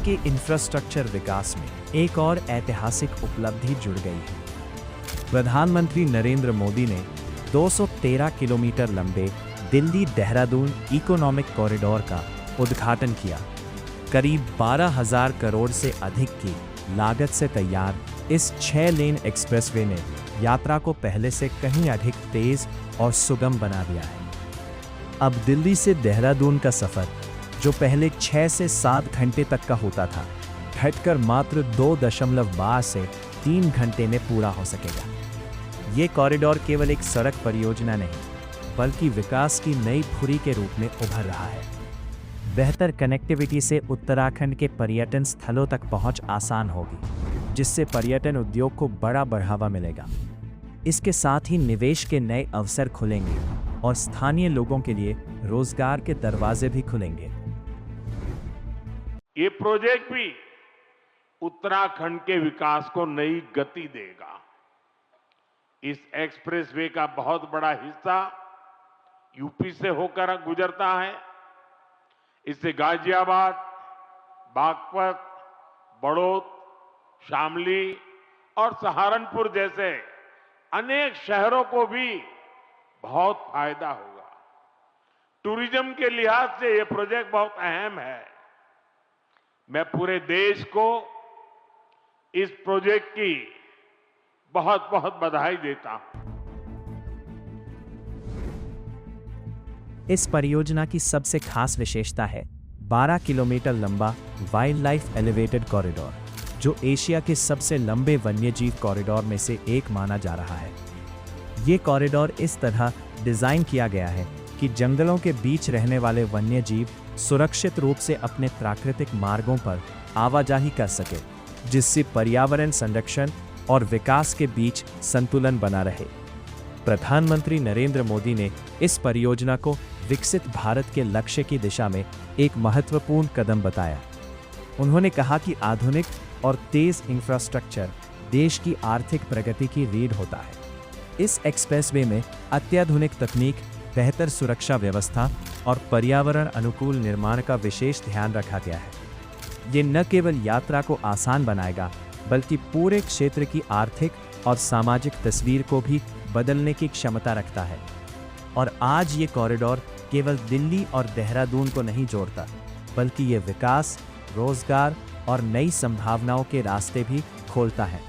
के इंफ्रास्ट्रक्चर विकास में एक और ऐतिहासिक उपलब्धि जुड़ गई है। प्रधानमंत्री नरेंद्र मोदी ने 213 किलोमीटर लंबे दिल्ली देहरादून इकोनॉमिक कॉरिडोर का उद्घाटन किया। करीब 12,000 करोड़ से अधिक की लागत से तैयार इस 6 लेन एक्सप्रेसवे ने यात्रा को पहले से कहीं अधिक तेज और सुगम बना दिया है। अब दिल्ली से देहरादून का सफर, जो पहले 6 से 7 घंटे तक का होता था, घटकर मात्र 2.12 से 3 घंटे में पूरा हो सकेगा। ये कॉरिडोर केवल एक सड़क परियोजना नहीं, बल्कि विकास की नई धुरी के रूप में उभर रहा है। बेहतर कनेक्टिविटी से उत्तराखंड के पर्यटन स्थलों तक पहुंच आसान होगी, जिससे पर्यटन उद्योग को बड़ा बढ़ावा मिलेगा। इसके साथ ही निवेश के नए अवसर खुलेंगे और स्थानीय लोगों के लिए रोजगार के दरवाजे भी खुलेंगे। ये प्रोजेक्ट भी उत्तराखंड के विकास को नई गति देगा। इस एक्सप्रेसवे का बहुत बड़ा हिस्सा यूपी से होकर गुजरता है। इससे गाजियाबाद, बागपत, बड़ौद, शामली और सहारनपुर जैसे अनेक शहरों को भी बहुत फायदा होगा। टूरिज्म के लिहाज से यह प्रोजेक्ट बहुत अहम है। मैं पूरे देश को इस प्रोजेक्ट की बहुत बहुत बधाई देता हूं। इस परियोजना की सबसे खास विशेषता है 12 किलोमीटर लंबा वाइल्ड लाइफ एलिवेटेड कॉरिडोर, जो एशिया के सबसे लंबे वन्यजीव कॉरिडोर में से एक माना जा रहा है। ये कॉरिडोर इस तरह डिजाइन किया गया है कि जंगलों के बीच रहने वाले वन्यजीव सुरक्षित रूप से अपने प्राकृतिक मार्गों पर आवाजाही कर सके, जिससे पर्यावरण संरक्षण और विकास के बीच संतुलन बना रहे। प्रधानमंत्री नरेंद्र मोदी ने इस परियोजना को विकसित भारत के लक्ष्य की दिशा में एक महत्वपूर्ण कदम बताया। उन्होंने कहा कि आधुनिक और तेज इंफ्रास्ट्रक्चर देश की आर्थिक प्रगति की रीढ़ होता है। इस एक्सप्रेसवे में अत्याधुनिक तकनीक, बेहतर सुरक्षा व्यवस्था और पर्यावरण अनुकूल निर्माण का विशेष ध्यान रखा गया है। ये न केवल यात्रा को आसान बनाएगा, बल्कि पूरे क्षेत्र की आर्थिक और सामाजिक तस्वीर को भी बदलने की क्षमता रखता है। और आज ये कॉरिडोर केवल दिल्ली और देहरादून को नहीं जोड़ता, बल्कि ये विकास, रोजगार और नई संभावनाओं के रास्ते भी खोलता है।